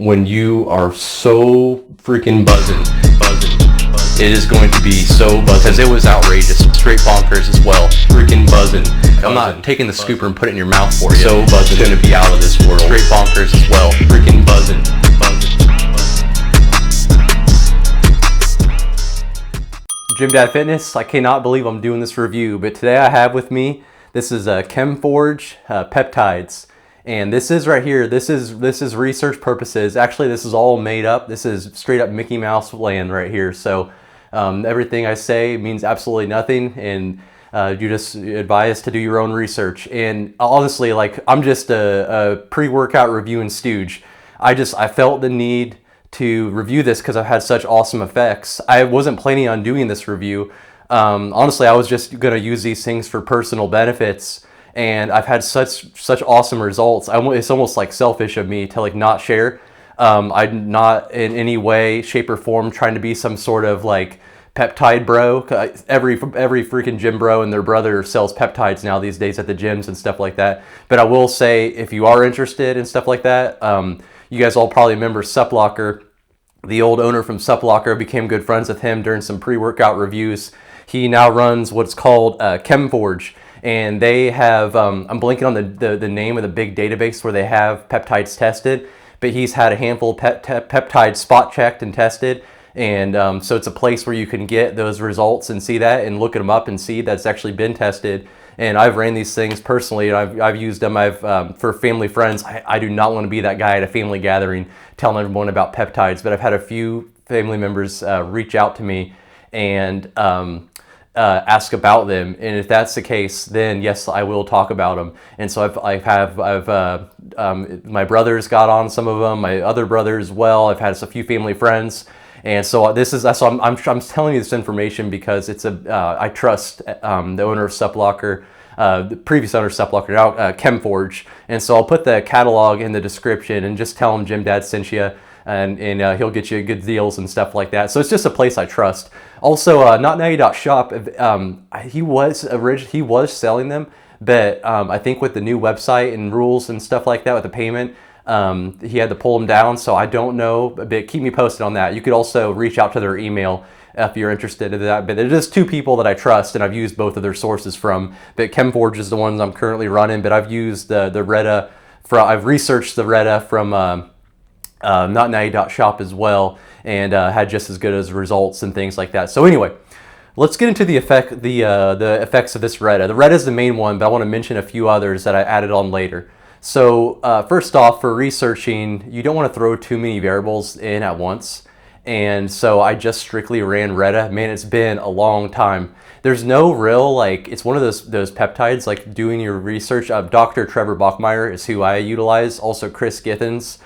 when you are so freaking buzzing, it is going to be so buzzing, because it was outrageous, straight bonkers as well, freaking buzzing. I'm not taking the scooper and putting it in your mouth for you. So buzzing, it's gonna be out of this world, straight bonkers as well, freaking buzzing. GYMDAD Fitness, I cannot believe I'm doing this review, but today I have with me, this is ChemForge peptides. And this is right here, this is research purposes. Actually, this is all made up. This is straight up Mickey Mouse land right here. So everything I say means absolutely nothing, and you just advise to do your own research. And honestly, like, I'm just a pre-workout reviewing stooge. I felt the need to review this because I've had such awesome effects. I wasn't planning on doing this review. Honestly, I was just gonna use these things for personal benefits, and I've had such awesome results. It's almost like selfish of me to like not share. I'm not in any way, shape, or form trying to be some sort of like peptide bro. Every freaking gym bro and their brother sells peptides now these days at the gyms and stuff like that. But I will say, if you are interested in stuff like that, you guys all probably remember Suplocker. The old owner from Suplocker, became good friends with him during some pre-workout reviews. He now runs what's called ChemForge. And they have, I'm blanking on the name of the big database where they have peptides tested, but he's had a handful of peptides spot checked and tested. And so it's a place where you can get those results and see that and look them up and see that's actually been tested. And I've ran these things personally, and I've used them. For family friends, I do not want to be that guy at a family gathering telling everyone about peptides, but I've had a few family members reach out to me and ask about them, and if that's the case, then yes, I will talk about them. And so my brothers got on some of them, my other brothers as well. I've had a few family friends, and so I'm telling you this information because it's I trust the owner of Suplocker, the previous owner of Suplocker, now ChemForge, and so I'll put the catalog in the description and just tell him GYMDAD sent you. And he'll get you good deals and stuff like that. So it's just a place I trust. Also, NotNutty.shop, he was selling them, but I think with the new website and rules and stuff like that with the payment, he had to pull them down. So I don't know, but keep me posted on that. You could also reach out to their email if you're interested in that. But there's just two people that I trust, and I've used both of their sources from. But ChemForge is the ones I'm currently running. But I've used the Reta I've researched the Reta from NotNutty.shop as well, and had just as good as results and things like that. So anyway, let's get into the effects of this Reta. The Reta is the main one, but I want to mention a few others that I added on later. So first off, for researching, you don't want to throw too many variables in at once, and so I just strictly ran Reta. Man, it's been a long time. There's no real, like, it's one of those peptides, like doing your research. Dr. Trevor Bachmeyer is who I utilize. Also Chris Githens,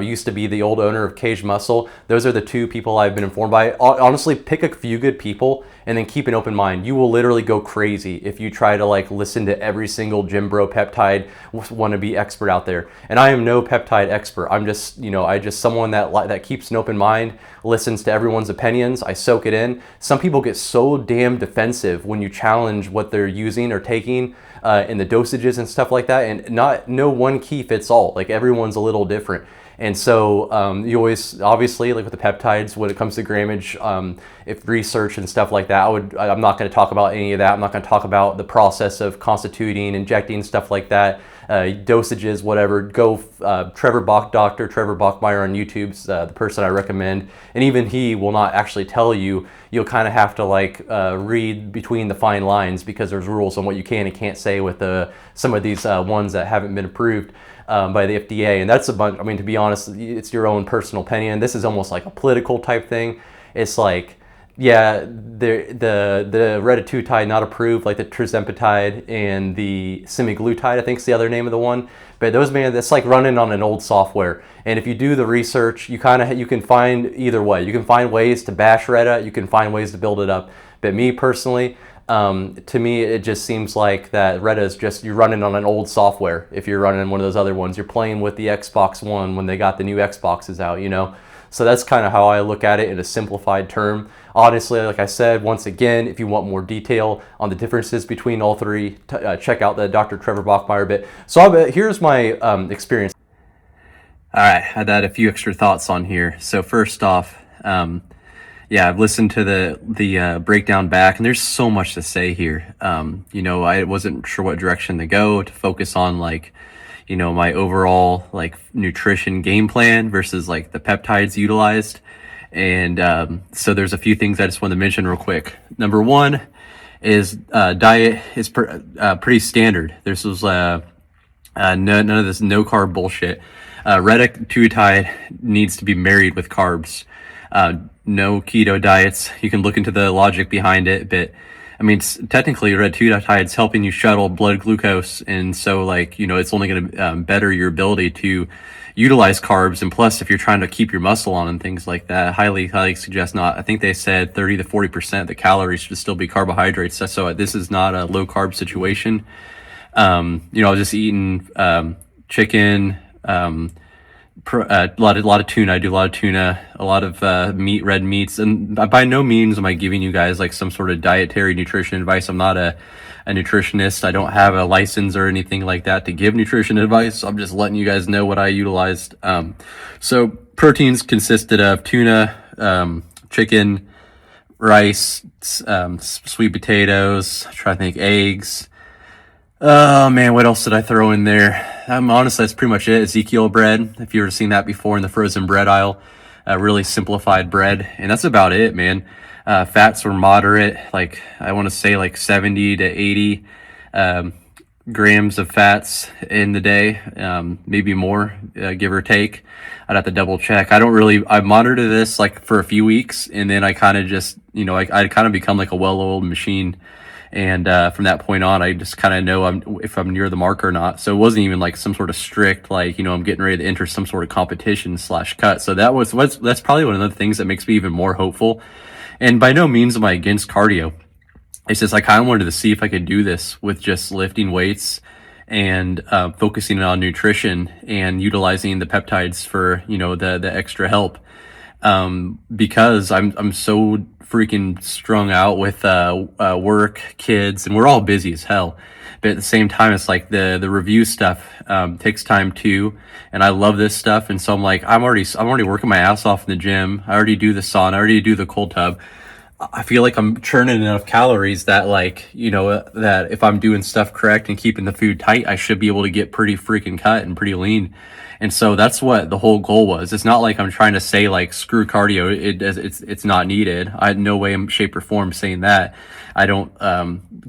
used to be the old owner of Cage Muscle. Those are the two people I've been informed by. Honestly, pick a few good people and then keep an open mind. You will literally go crazy if you try to like listen to every single gym bro peptide wannabe expert out there. And I am no peptide expert. I'm just, someone that keeps an open mind, listens to everyone's opinions. I soak it in. Some people get so damn defensive when you challenge what they're using or taking and the dosages and stuff like that. And no one key fits all. Like, everyone's a little different. And so you always, obviously, like with the peptides, when it comes to grammage, if research and stuff like that, I'm not going to talk about any of that. I'm not going to talk about the process of constituting, injecting, stuff like that, dosages, whatever. Go Dr. Trevor Bachmeyer on YouTube's the person I recommend. And even he will not actually tell you. You'll kind of have to like read between the fine lines, because there's rules on what you can and can't say with some of these ones that haven't been approved by the FDA. And that's a bunch. I mean, to be honest, it's your own personal opinion. This is almost like a political type thing. It's like, yeah, the Retatrutide not approved, like the Tirzepatide and the semaglutide, I think is the other name of the one. But those, man, that's like running on an old software. And if you do the research, you can find either way. You can find ways to bash Reta, you can find ways to build it up. But me personally, to me, it just seems like that Reta is just, you're running on an old software. If you're running one of those other ones, you're playing with the Xbox One when they got the new Xboxes out, So that's kind of how I look at it in a simplified term. Honestly, like I said, once again, if you want more detail on the differences between all three, check out the Dr. Trevor Bachmeyer bit. So here's my experience. All right, I'd add a few extra thoughts on here. So first off, yeah, I've listened to the breakdown back, and there's so much to say here. I wasn't sure what direction to go to focus on, like, my overall like nutrition game plan versus like the peptides utilized. And so there's a few things I just want to mention real quick. Number one is diet is pretty standard. This was none of this no carb bullshit. Retatrutide needs to be married with carbs. No keto diets. You can look into the logic behind it, but I mean, technically, retatrutide is helping you shuttle blood glucose, and so like it's only going to better your ability to utilize carbs. And plus, if you're trying to keep your muscle on and things like that, highly suggest not. I think they said 30 to 40% of the calories should still be carbohydrates. So this is not a low carb situation. I was just eating chicken. A lot of tuna. I do a lot of tuna, a lot of red meats, and by no means am I giving you guys like some sort of dietary nutrition advice. I'm not a nutritionist. I don't have a license or anything like that to give nutrition advice. I'm just letting you guys know what I utilized. So proteins consisted of tuna, chicken, rice, sweet potatoes, try to think, eggs. Oh man, what else did I throw in there? Honestly, that's pretty much it. Ezekiel bread, if you ever seen that before in the frozen bread aisle, really simplified bread, and that's about it, man. Fats were moderate, like I want to say like 70 to 80 grams of fats in the day, maybe more, give or take. I'd have to double check. I monitored this like for a few weeks, and then I kind of just, I kind of become like a well-oiled machine. And from that point on, I just kind of know if I'm near the mark or not. So it wasn't even like some sort of strict, like, I'm getting ready to enter some sort of competition / cut. So that's probably one of the things that makes me even more hopeful. And by no means am I against cardio. It's just I kind of wanted to see if I could do this with just lifting weights and focusing on nutrition and utilizing the peptides for, the extra help. Because I'm so freaking strung out with work, kids, and we're all busy as hell. But at the same time, it's like the review stuff takes time too, and I love this stuff. And so I'm like, I'm already working my ass off in the gym. I already do the sauna. I already do the cold tub. I feel like I'm churning enough calories that that if I'm doing stuff correct and keeping the food tight, I should be able to get pretty freaking cut and pretty lean. And so that's what the whole goal was. It's not like I'm trying to say like screw cardio. It's not needed. I had no way, shape, or form saying that. I don't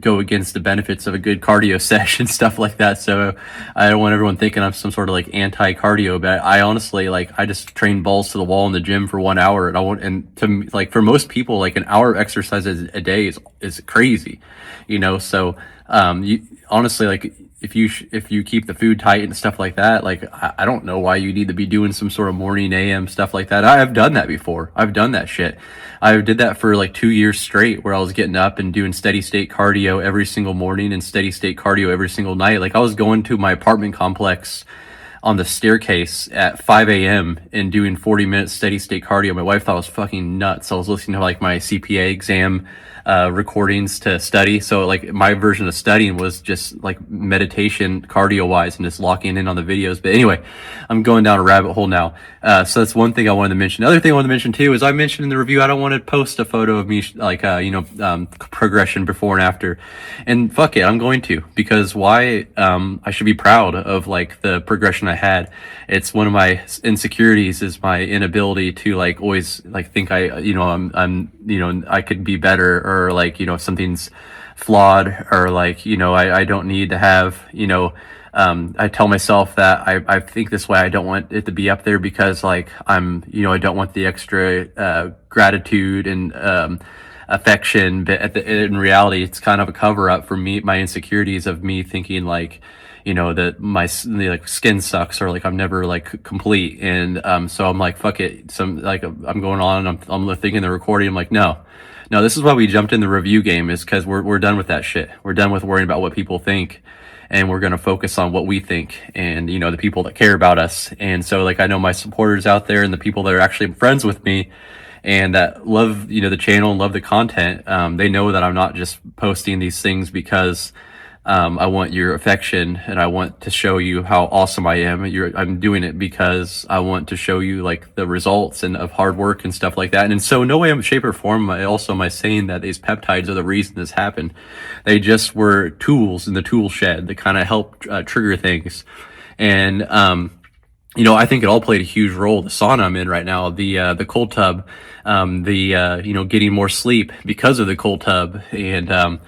go against the benefits of a good cardio session, stuff like that. So I don't want everyone thinking I'm some sort of like anti-cardio, but I honestly I just train balls to the wall in the gym for 1 hour, and to me, like for most people, like an hour of exercise a day is crazy, So honestly, like if you keep the food tight and stuff like that, like I don't know why you need to be doing some sort of morning AM stuff like that. I've done that before. I've done that shit. I did that for like 2 years straight, where I was getting up and doing steady state cardio every single morning and steady state cardio every single night. Like I was going to my apartment complex on the staircase at 5 a.m. and doing 40 minutes steady state cardio. My wife thought I was fucking nuts. I was listening to like my CPA exam recordings to study. So like my version of studying was just like meditation cardio wise and just locking in on the videos. But anyway, I'm going down a rabbit hole now. So that's one thing I wanted to mention. The other thing I wanted to mention too is I mentioned in the review, I don't want to post a photo of me like, progression before and after. And fuck it, I'm going to, because why? I should be proud of like the progression I had. It's one of my insecurities is my inability to like always like think I could be better, or like, if something's flawed, or like, I don't need to have, I tell myself that I think this way. I don't want it to be up there because like I don't want the extra gratitude and affection, but in reality, it's kind of a cover up for me, my insecurities of me thinking like, that my like skin sucks, or like I'm never like complete. And so I'm like, fuck it. I'm going on and I'm thinking the recording. I'm like, no, this is why we jumped in the review game, is because we're done with that shit. We're done with worrying about what people think, and we're going to focus on what we think and, the people that care about us. And so like, I know my supporters out there and the people that are actually friends with me and that love, the channel and love the content. They know that I'm not just posting these things because, I want your affection, and I want to show you how awesome I am. I'm doing it because I want to show you like the results and of hard work and stuff like that. And so no way, shape, or form am I saying that these peptides are the reason this happened. They just were tools in the tool shed that kind of help trigger things. And I think it all played a huge role. The sauna I'm in right now, the cold tub, getting more sleep because of the cold tub, and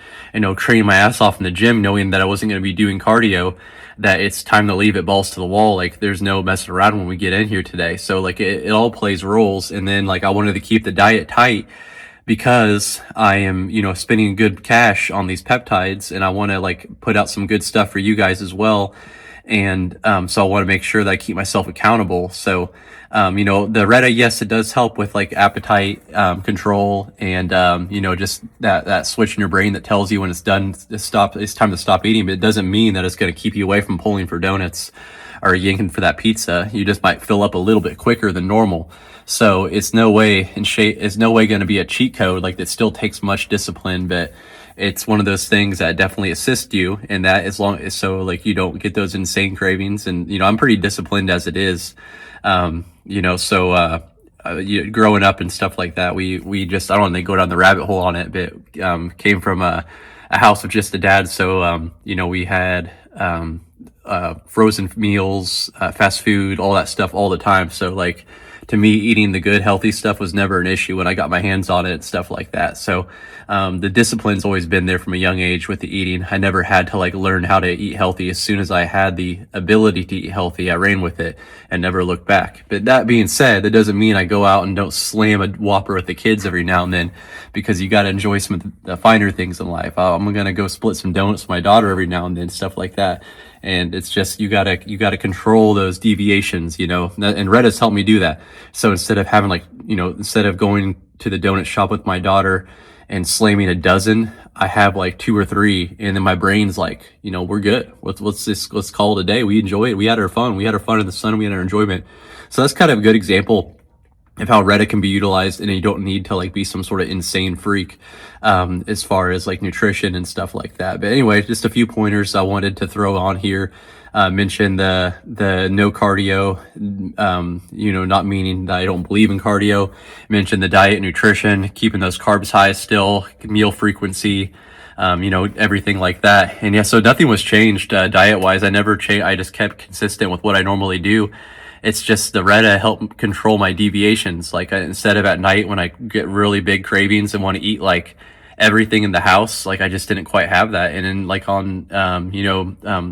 training my ass off in the gym, knowing that I wasn't going to be doing cardio, that it's time to leave it balls to the wall. Like there's no messing around when we get in here today. So like it all plays roles. And then like I wanted to keep the diet tight because I am, spending good cash on these peptides, and I want to like put out some good stuff for you guys as well. And so I want to make sure that I keep myself accountable. So the Retta, yes, it does help with like appetite control, and just that switch in your brain that tells you when it's done it's time to stop eating. But it doesn't mean that it's going to keep you away from pulling for donuts or yanking for that pizza. You just might fill up a little bit quicker than normal. So it's no way going to be a cheat code. Like it still takes much discipline, but it's one of those things that definitely assists you in that, as long as so like you don't get those insane cravings. And I'm pretty disciplined as it is, growing up and stuff like that, we just, I don't want to go down the rabbit hole on it, but came from a house with just a dad. So we had frozen meals, fast food, all that stuff all the time. So like to me, eating the good, healthy stuff was never an issue when I got my hands on it and stuff like that. So the discipline's always been there from a young age with the eating. I never had to like learn how to eat healthy. As soon as I had the ability to eat healthy, I ran with it and never looked back. But that being said, that doesn't mean I go out and don't slam a Whopper with the kids every now and then, because you got to enjoy some of the finer things in life. I'm going to go split some donuts with my daughter every now and then, stuff like that. And it's just, you gotta control those deviations, and Retta's helped me do that. So instead of having instead of going to the donut shop with my daughter and slamming a dozen, I have like 2 or 3, and then my brain's like, we're good. Let's call it a day. We enjoy it. We had our fun. We had our fun in the sun. We had our enjoyment. So that's kind of a good example of how Retta can be utilized, and you don't need to like be some sort of insane freak as far as like nutrition and stuff like that. But anyway, just a few pointers I wanted to throw on here. Mention the no cardio, not meaning that I don't believe in cardio. Mention the diet, nutrition, keeping those carbs high still, meal frequency, everything like that. And yeah, so nothing was changed diet wise. I never changed. I just kept consistent with what I normally do. It's just the Retta helped control my deviations. Like instead of at night when I get really big cravings and want to eat like everything in the house, like I just didn't quite have that. And then like on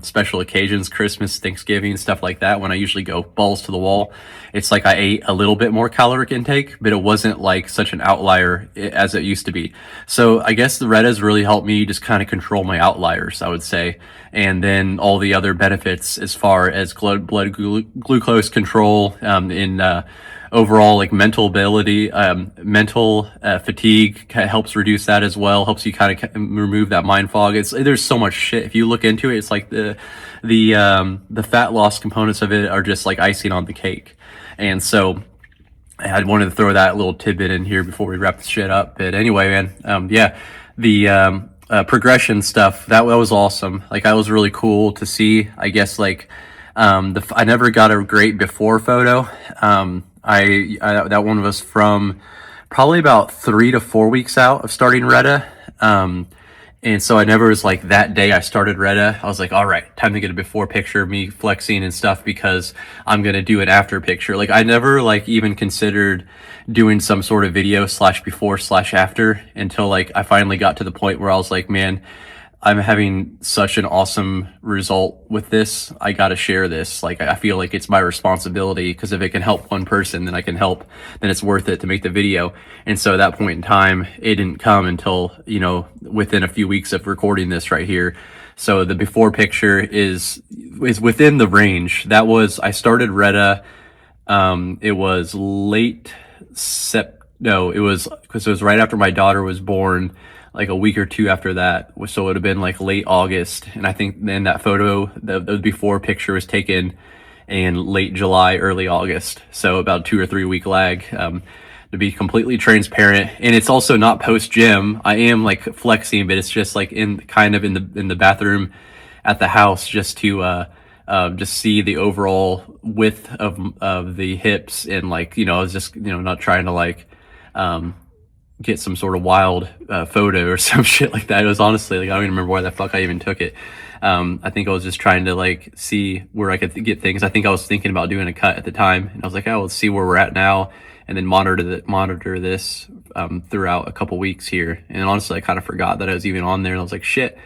special occasions, Christmas, Thanksgiving, stuff like that, when I usually go balls to the wall, it's like I ate a little bit more caloric intake, but it wasn't like such an outlier as it used to be. So I guess the Retta's really helped me just kind of control my outliers, I would say. And then all the other benefits as far as blood glucose control, in overall like mental ability, mental fatigue helps reduce that as well. Helps you kind of remove that mind fog. There's so much shit. If you look into it, it's like the fat loss components of it are just like icing on the cake. And so I wanted to throw that little tidbit in here before we wrap this shit up. But anyway, man, the progression stuff, that was awesome. Like that was really cool to see. I guess like I never got a great before photo. That one was from probably about 3 to 4 weeks out of starting Retta. And so I never was like that day I started Retta, I was like, all right, time to get a before picture of me flexing and stuff, because I'm going to do an after picture. Like I never like even considered doing some sort of video /before/after until like I finally got to the point where I was like, man, I'm having such an awesome result with this. I got to share this. Like, I feel like it's my responsibility, because if it can help one person, then I can help, then it's worth it to make the video. And so at that point in time, it didn't come until, within a few weeks of recording this right here. So the before picture is within the range. I started Retta. It was because it was right after my daughter was born, like a week or 2 after that. So it would have been like late August. And I think then that photo, the before picture was taken in late July, early August. So about 2 or 3 week lag. to be completely transparent. And it's also not post gym. I am like flexing, but it's just like in the bathroom at the house, just to just see the overall width of the hips. And like, you know, I was just, you know, not trying to like get some sort of wild photo or some shit like that. It was honestly like, I don't even remember why the fuck I even took it. I think I was just trying to like see where I could get things. I think I was thinking about doing a cut at the time, and I was like, oh, let's see where we're at now, and then monitor this throughout a couple weeks here. And honestly, I kind of forgot that I was even on there, and I was like, shit,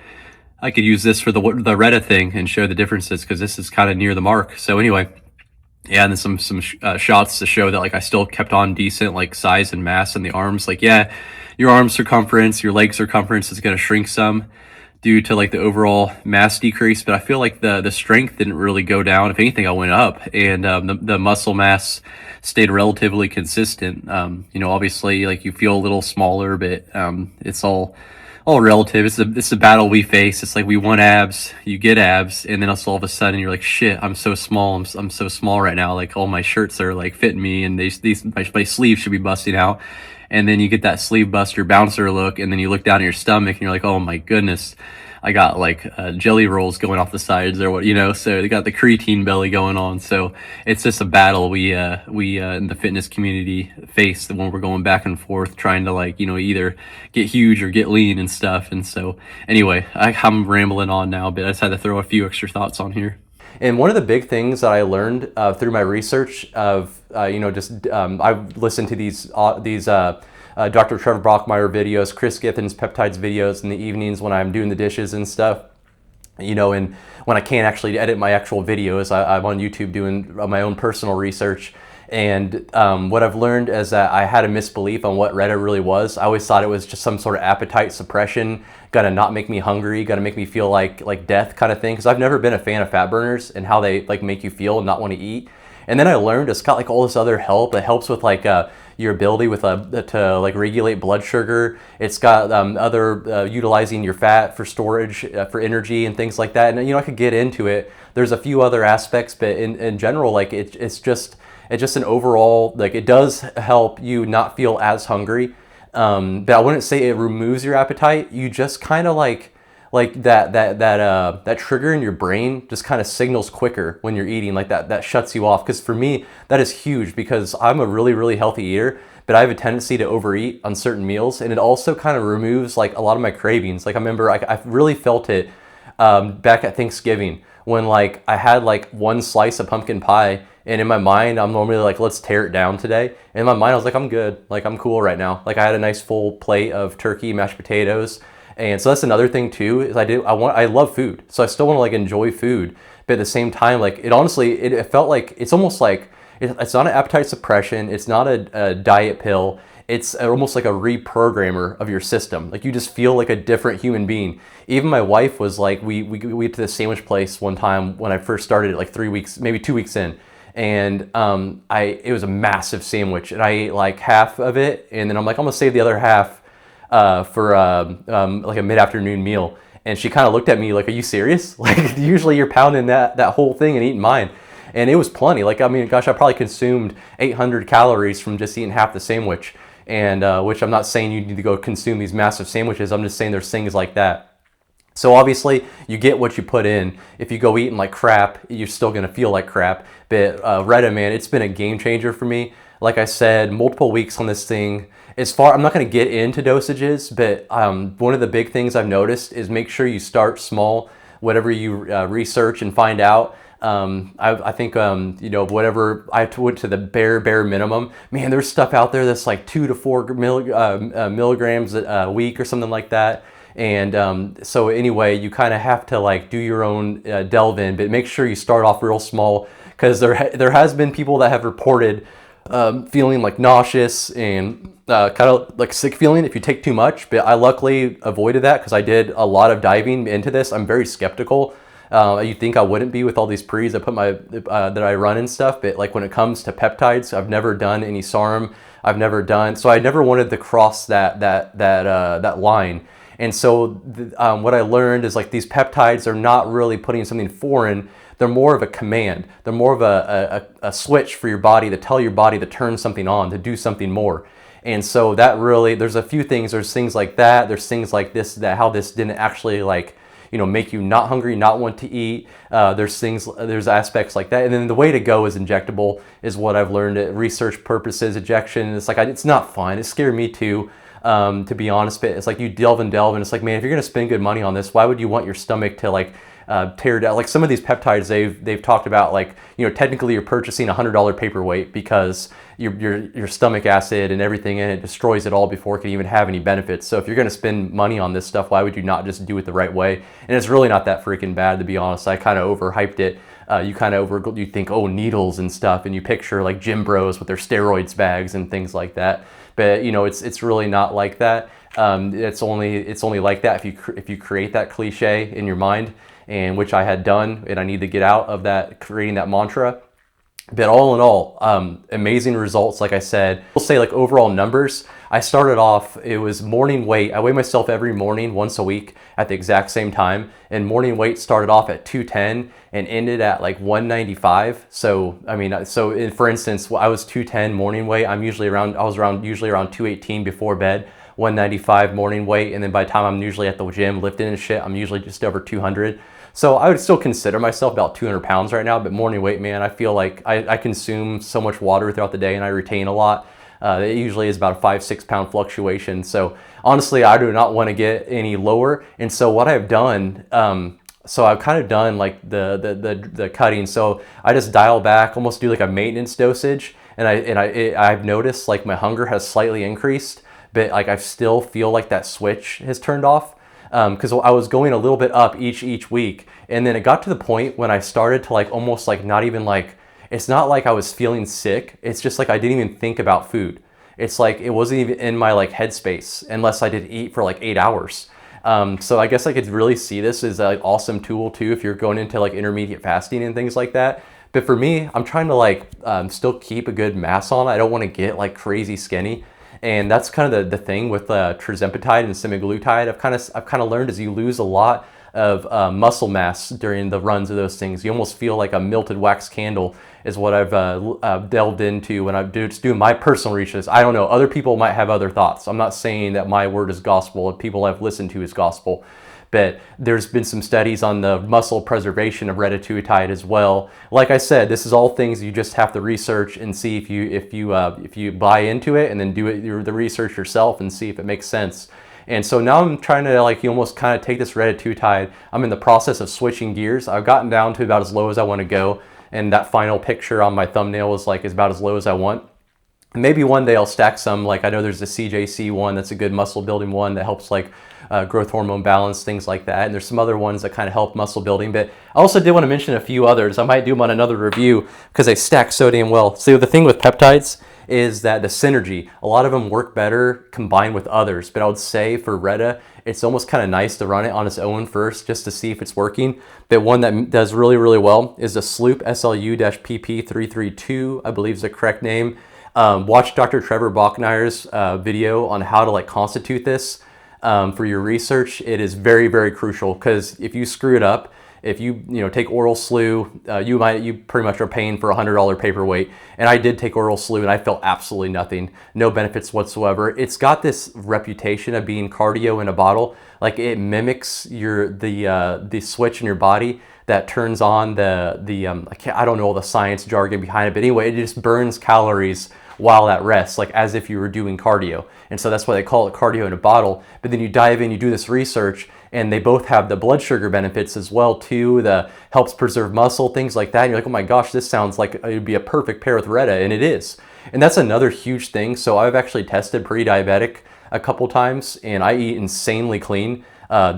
I could use this for the Retta thing and show the differences, because this is kind of near the mark. So anyway, yeah, and then some shots to show that like I still kept on decent like size and mass in the arms. Like, yeah, your arm circumference, your leg circumference is going to shrink some due to like the overall mass decrease, but I feel like the strength didn't really go down. If anything, I went up, and the muscle mass stayed relatively consistent. You know, obviously, like you feel a little smaller, but it's all relative. It's a battle we face. It's like we want abs, you get abs, and then all of a sudden you're like, shit, I'm so small. I'm so small right now. Like all my shirts are like fitting me, and my sleeves should be busting out. And then you get that sleeve buster bouncer look, and then you look down at your stomach and you're like, oh my goodness, I got like jelly rolls going off the sides, or what, you know. So they got the creatine belly going on. So it's just a battle we in the fitness community face when we're going back and forth trying to, like, you know, either get huge or get lean and stuff. And so anyway, I'm rambling on now, but I just had to throw a few extra thoughts on here. And one of the big things that I learned through my research of, you know, just I've listened to these Dr. Trevor Brockmeyer videos, Chris Githin's peptides videos in the evenings when I'm doing the dishes and stuff, you know, and when I can't actually edit my actual videos, I'm on YouTube doing my own personal research. And what I've learned is that I had a misbelief on what Retta really was. I always thought it was just some sort of appetite suppression, gonna not make me hungry, gonna make me feel like death kind of thing. Because I've never been a fan of fat burners and how they like make you feel and not want to eat. And then I learned it's got like all this other help. It helps with like your ability with to like regulate blood sugar. It's got other utilizing your fat for storage, for energy and things like that. And you know, I could get into it. There's a few other aspects, but in general, like it's just an overall, like, it does help you not feel as hungry. But I wouldn't say it removes your appetite. You just kind of like that trigger in your brain just kind of signals quicker when you're eating, like that shuts you off. Because for me, that is huge, because I'm a really healthy eater, but I have a tendency to overeat on certain meals, and it also kind of removes like a lot of my cravings. Like I remember I really felt it back at Thanksgiving when like I had like one slice of pumpkin pie, and in my mind I'm normally like, let's tear it down today. And in my mind I was like, I'm good, like I'm cool right now. Like I had a nice full plate of turkey, mashed potatoes. And so that's another thing too, is I love food. So I still want to like enjoy food, but at the same time, like it felt like it's almost like it's not an appetite suppression. It's not a diet pill. It's almost like a reprogrammer of your system. Like you just feel like a different human being. Even my wife was like, we went to the sandwich place one time when I first started, like 3 weeks, maybe 2 weeks in. And it was a massive sandwich, and I ate like half of it. And then I'm like, I'm gonna save the other half for like a mid-afternoon meal. And she kind of looked at me like, are you serious? Like usually you're pounding that whole thing and eating mine. And it was plenty. Like, I mean, gosh, I probably consumed 800 calories from just eating half the sandwich. And which I'm not saying you need to go consume these massive sandwiches. I'm just saying there's things like that. So obviously you get what you put in. If you go eating like crap, you're still gonna feel like crap. But Retta, man, it's been a game changer for me. Like I said, multiple weeks on this thing. I'm not gonna get into dosages, but one of the big things I've noticed is make sure you start small, whatever you research and find out. I think, you know, whatever I went to the bare minimum, man, there's stuff out there that's like 2 to 4 milligrams a week or something like that. And so anyway, you kind of have to like do your own delve in, but make sure you start off real small, because there has been people that have reported feeling like nauseous and kind of like sick feeling if you take too much. But I luckily avoided that because I did a lot of diving into this. I'm very skeptical. You'd think I wouldn't be with all these pre's I put that I run and stuff, but like when it comes to peptides, I've never done any SARM. So I never wanted to cross that line. And so what I learned is like these peptides are not really putting something foreign. They're more of a command. They're more of a switch for your body to tell your body to turn something on, to do something more. And so that really, there's a few things, there's things like that, there's things like this, that how this didn't actually like, you know, make you not hungry, not want to eat. There's aspects like that. And then the way to go is injectable, is what I've learned at research purposes. Injection, it's like, it's not fun. It scared me too, to be honest. But it's like you delve and delve, and it's like, man, if you're gonna spend good money on this, why would you want your stomach to like tear down? Like some of these peptides, they've talked about, like, you know, technically you're purchasing $100 paperweight because your stomach acid and everything in it destroys it all before it can even have any benefits. So if you're going to spend money on this stuff, why would you not just do it the right way? And it's really not that freaking bad, to be honest. I kind of overhyped it. You think, oh, needles and stuff, and you picture like gym bros with their steroids bags and things like that. But you know, it's really not like that. It's only like that if you create that cliche in your mind, and which I had done, and I need to get out of that, creating that mantra. But all in all, amazing results. Like I said, we'll say like overall numbers. I started off, it was morning weight. I weigh myself every morning, once a week at the exact same time. And morning weight started off at 210 and ended at like 195. So, I mean, for instance, I was 210 morning weight. I was usually around 218 before bed, 195 morning weight. And then by the time I'm usually at the gym lifting and shit, I'm usually just over 200. So I would still consider myself about 200 pounds right now, but morning weight, man, I feel like I consume so much water throughout the day and I retain a lot. It usually is about a 5-6 pound fluctuation. So honestly, I do not want to get any lower. And so what I've done, so I've kind of done like the cutting. So I just dial back, almost do like a maintenance dosage. And I've noticed like my hunger has slightly increased, but like I still feel like that switch has turned off. Because I was going a little bit up each week, and then it got to the point when I started to like almost like not even like, it's not like I was feeling sick, it's just like I didn't even think about food. It's like it wasn't even in my like headspace unless I did eat for like 8 hours. So I guess I could really see this as an like awesome tool too if you're going into like intermediate fasting and things like that. But for me, I'm trying to like still keep a good mass on. I don't want to get like crazy skinny. And that's kind of the thing with tirzepatide and semaglutide. I've kind of learned is you lose a lot of muscle mass during the runs of those things. You almost feel like a melted wax candle is what I've delved into when I'm just doing my personal research. I don't know, other people might have other thoughts. I'm not saying that my word is gospel, people I've listened to is gospel. But there's been some studies on the muscle preservation of retatrutide as well. Like I said, this is all things you just have to research and see if you buy into it, and then do the research yourself and see if it makes sense. And so now I'm trying to like almost kind of take this retatrutide. I'm in the process of switching gears. I've gotten down to about as low as I want to go, and that final picture on my thumbnail is about as low as I want. Maybe one day I'll stack some, like I know there's a CJC one that's a good muscle building one that helps like growth hormone balance, things like that. And there's some other ones that kind of help muscle building. But I also did want to mention a few others. I might do them on another review because they stack so damn well. So the thing with peptides is that the synergy, a lot of them work better combined with others. But I would say for Reta, it's almost kind of nice to run it on its own first just to see if it's working. But one that does really, really well is the Sloop SLU-PP332, I believe is the correct name. Watch Dr. Trevor Bachmeier's video on how to like constitute this for your research. It is very, very crucial, because if you screw it up, if you take oral SLU, you pretty much are paying for $100 paperweight. And I did take oral SLU and I felt absolutely nothing, no benefits whatsoever. It's got this reputation of being cardio in a bottle. Like it mimics the switch in your body that turns on I don't know all the science jargon behind it, but anyway, it just burns calories while at rest, like as if you were doing cardio. And so that's why they call it cardio in a bottle. But then you dive in, you do this research, and they both have the blood sugar benefits as well too, the helps preserve muscle, things like that. And you're like, oh my gosh, this sounds like it would be a perfect pair with Reta, and it is. And that's another huge thing. So I've actually tested pre-diabetic a couple times, and I eat insanely clean. I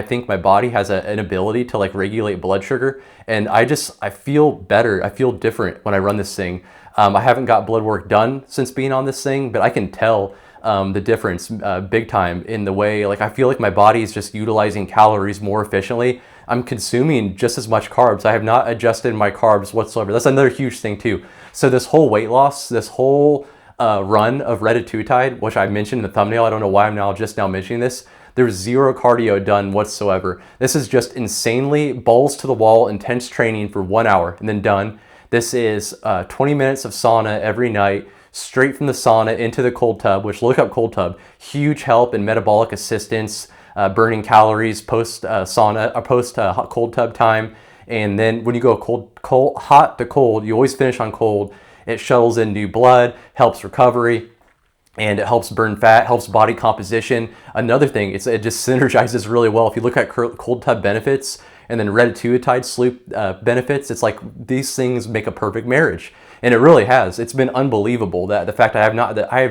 think my body has an ability to like regulate blood sugar, and I feel better. I feel different when I run this thing. I haven't got blood work done since being on this thing, but I can tell the difference big time in the way, like I feel like my body is just utilizing calories more efficiently. I'm consuming just as much carbs. I have not adjusted my carbs whatsoever. That's another huge thing too. So this whole weight loss, this whole run of retatrutide, which I mentioned in the thumbnail, I don't know why I'm just now mentioning this. There's zero cardio done whatsoever. This is just insanely balls to the wall, intense training for 1 hour and then done. This is 20 minutes of sauna every night, straight from the sauna into the cold tub, which look up cold tub, huge help in metabolic assistance, burning calories post sauna or post hot cold tub time. And then when you go hot to cold, you always finish on cold. It shuttles in new blood, helps recovery, and it helps burn fat, helps body composition. Another thing, it just synergizes really well. If you look at cold tub benefits and then Retatrutide sleep benefits, it's like these things make a perfect marriage. And it really has. It's been unbelievable that the fact I have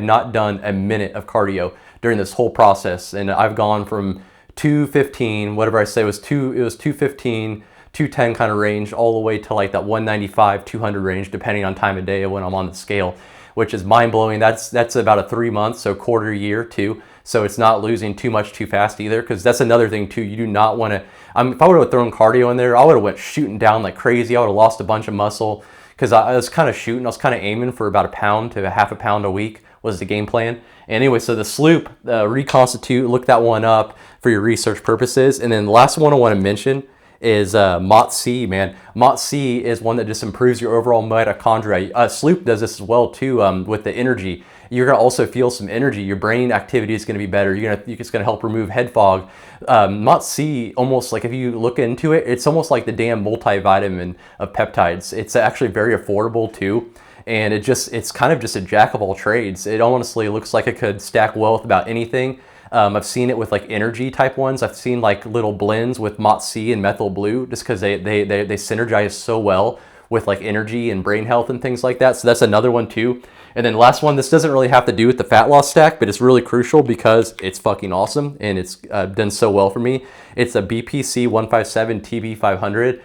not done a minute of cardio during this whole process. And I've gone from 215, whatever I say, it was 215, 210 kind of range, all the way to like that 195, 200 range, depending on time of day when I'm on the scale, which is mind-blowing. That's about a 3 months, so quarter year too. So it's not losing too much too fast either, because that's another thing too. You do not want to, if I would have thrown cardio in there, I would have went shooting down like crazy. I would have lost a bunch of muscle, because I was kind of shooting, I was kind of aiming for about a pound to a half a pound a week was the game plan. Anyway, so the Sloop, Reconstitute, look that one up for your research purposes. And then the last one I want to mention is MOTS-C, man. MOTS-C is one that just improves your overall mitochondria. Sloop does this as well too, with the energy. You're gonna also feel some energy. Your brain activity is gonna be better. It's gonna help remove head fog. MOTS-C, almost like if you look into it, it's almost like the damn multivitamin of peptides. It's actually very affordable too. And it's kind of just a jack of all trades. It honestly looks like it could stack well with about anything. I've seen it with like energy type ones. I've seen like little blends with MOTS-C and methyl blue, just because they synergize so well with like energy and brain health and things like that. So that's another one too. And then last one, this doesn't really have to do with the fat loss stack, but it's really crucial because it's fucking awesome and it's done so well for me. It's a BPC 157 TB 500.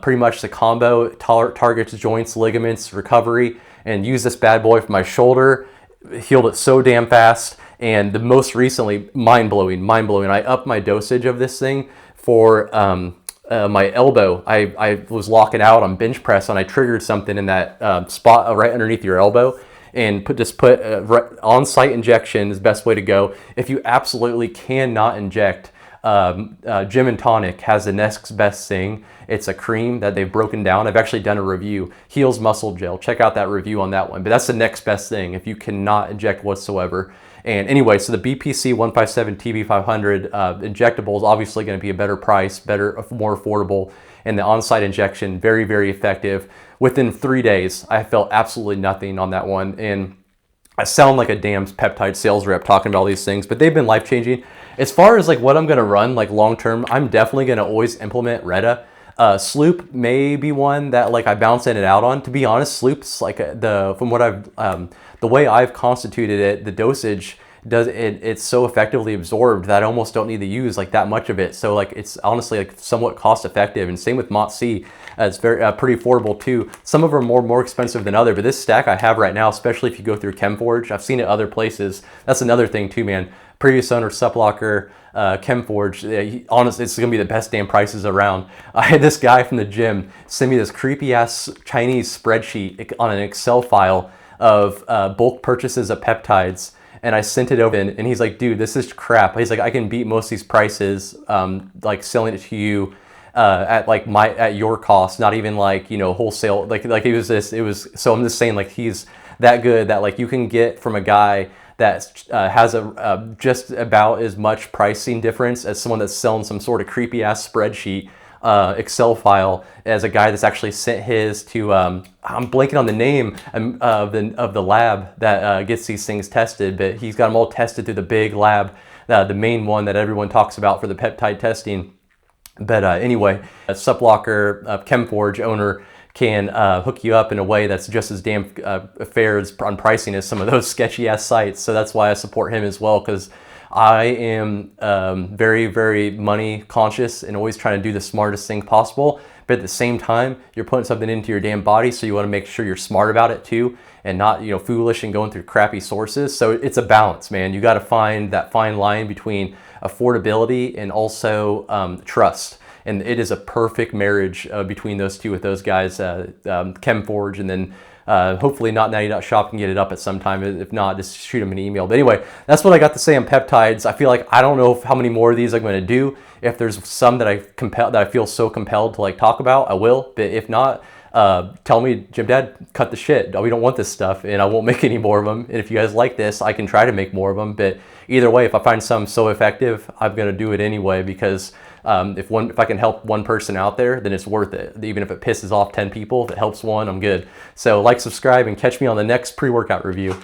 Pretty much the combo targets joints, ligaments, recovery, and use this bad boy for my shoulder. Healed it so damn fast. And the most recently, mind-blowing. I upped my dosage of this thing for my elbow. I was locking out on bench press and I triggered something in that spot right underneath your elbow, and put on-site injection is the best way to go. If you absolutely cannot inject, Gym and Tonic has the next best thing. It's a cream that they've broken down. I've actually done a review. Heals Muscle Gel. Check out that review on that one. But that's the next best thing if you cannot inject whatsoever. And anyway, so the BPC 157 TB 500 injectable is obviously going to be a better price, more affordable. And the on-site injection, very, very effective. Within 3 days, I felt absolutely nothing on that one. And I sound like a damn peptide sales rep talking about all these things, but they've been life-changing. As far as like what I'm going to run like long-term, I'm definitely going to always implement Reta. Sloop may be one that like I bounce in and out on. To be honest, Sloop's like the way I've constituted it, the dosage it's so effectively absorbed that I almost don't need to use like that much of it. So like it's honestly like somewhat cost effective, and same with MOTS-C. It's very pretty affordable too. Some of them are more expensive than other, but this stack I have right now, especially if you go through ChemForge, I've seen it other places. That's another thing too, man. Previous owner, SupLocker, ChemForge, honestly, it's gonna be the best damn prices around. I had this guy from the gym send me this creepy ass Chinese spreadsheet on an Excel file of bulk purchases of peptides, and I sent it over, and he's like, dude, this is crap. He's like, I can beat most of these prices, like selling it to you at your cost, not even like, you know, wholesale. Like it was. So I'm just saying, like, he's that good that like you can get from a guy that has a just about as much pricing difference as someone that's selling some sort of creepy ass spreadsheet Excel file, as a guy that's actually sent his to I'm blanking on the name of the lab that gets these things tested, but he's got them all tested through the big lab, the main one that everyone talks about for the peptide testing. But anyway, a SupLocker ChemForge owner can hook you up in a way that's just as damn fair on pricing as some of those sketchy ass sites. So that's why I support him as well, because I am very, very money conscious and always trying to do the smartest thing possible. But at the same time, you're putting something into your damn body, so you want to make sure you're smart about it too, and not, you know, foolish and going through crappy sources. So it's a balance, man. You got to find that fine line between affordability and also trust. And it is a perfect marriage between those two with those guys, ChemForge and then Hopefully not 90 Shop can get it up at some time. If not, just shoot them an email. But anyway, that's what I got to say on peptides. I feel like I don't know how many more of these I'm going to do. If there's some that I feel so compelled to like talk about, I will. But if not, tell me, GYMDAD, cut the shit. We don't want this stuff, and I won't make any more of them. And if you guys like this, I can try to make more of them. But either way, if I find some so effective, I'm gonna do it anyway, because if I can help one person out there, then it's worth it. Even if it pisses off 10 people, if it helps one, I'm good. So like, subscribe, and catch me on the next pre-workout review.